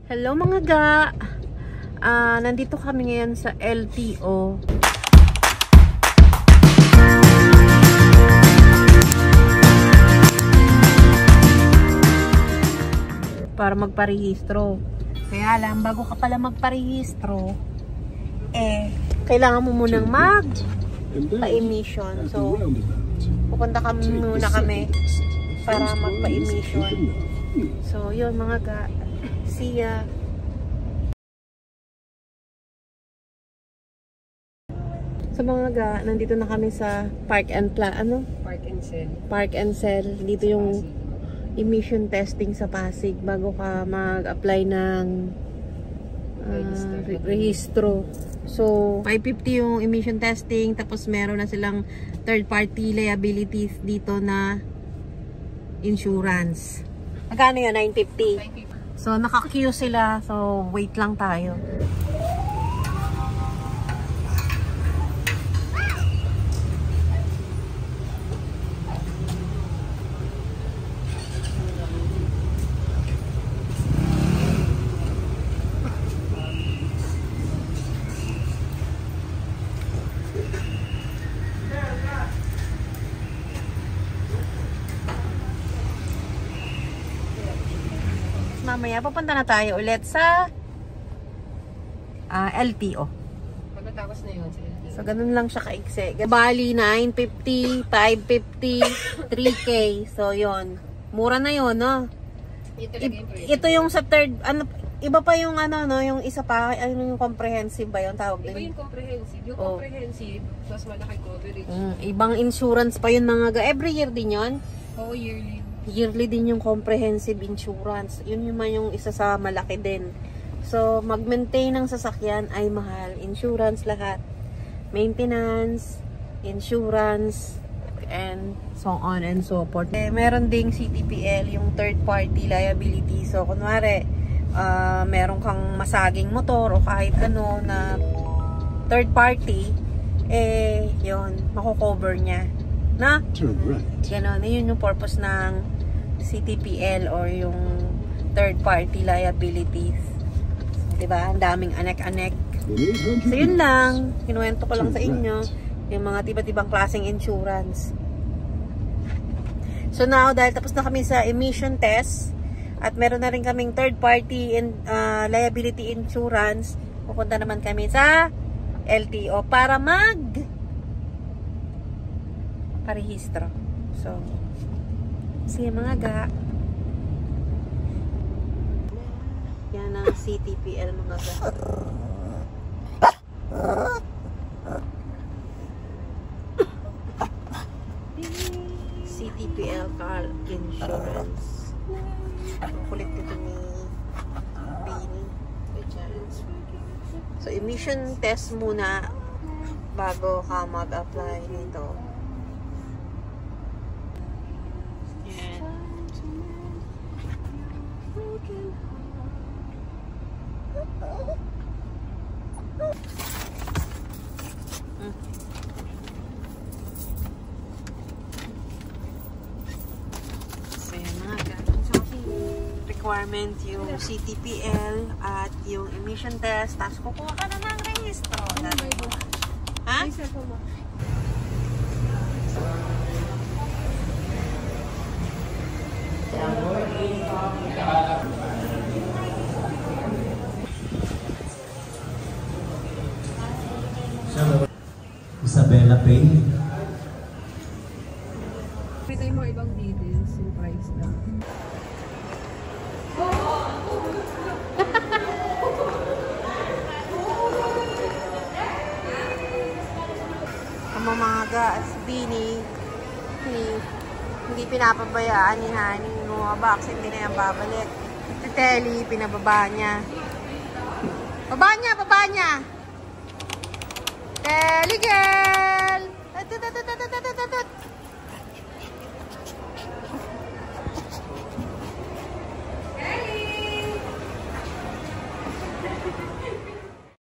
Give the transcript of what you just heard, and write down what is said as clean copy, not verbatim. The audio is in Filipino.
Hello mga ga! Nandito kami ngayon sa LTO. Para magparehistro. Kaya lang, bago ka pala magparehistro, kailangan mo munang magpa-emission. So, pupunta muna kami para magpa-emission. So, yun mga ga. See ya! So mga ga, nandito na kami sa Park and Sell. Park and Sell. Dito yung emission testing sa Pasig bago ka mag-apply ng rehistro. So, 550 yung emission testing, tapos meron na silang third party liabilities dito na insurance. Magkano yun? 950. So, naka-queue sila. So, wait lang tayo. Mamaya, papunta na tayo ulit sa LTO. Pagkatapos na yun sa LTO. So, ganun lang siya kaiksi. Bali, 950, 550, 3K. So, yun. Mura na yun, no? Ito yung sa third, iba pa yung no, yung isa pa, yung comprehensive ba yun tawag din? Iba yung comprehensive. Yung comprehensive, mas malaki coverage. Ibang insurance pa yun mga every year din yun? Oo, yearly. Yearly din yung comprehensive insurance. Yun yung isa sa malaki din. So, mag-maintain ng sasakyan ay mahal. Insurance lahat. Maintenance, insurance, and so on and so forth. Meron ding CTPL, yung third party liability. So, kunwari, meron kang masaging motor o kahit ano na third party, yun, mako-cover niya. Na? Ganon. Yun yung purpose ng CTPL or yung third party liabilities. Diba? Ang daming anek-anek. So yun lang. Kinuwento ko lang sa inyo yung mga iba't-ibang klaseng insurance. So now, dahil tapos na kami sa emission test at meron na rin kaming third party liability insurance, pupunta naman kami sa LTO para parehistro. So, sige mga ga. Yan ang CTPL mga ga. CTPL car insurance. Kulit dito ni Bini. So, emission test muna bago ka mag-apply nito. Requirement yung CTPL at yung emission test, tapos kukuha ka na ng rehistro. Ha? Isabella Pay. Pwede yung mga ibang details, yung price lang. Ang mga ga at si Bini, hindi pinapabayaan ni Hani. Mga box, hindi na yan babalik. Si Telly, pinababa niya. Baba niya! Telly,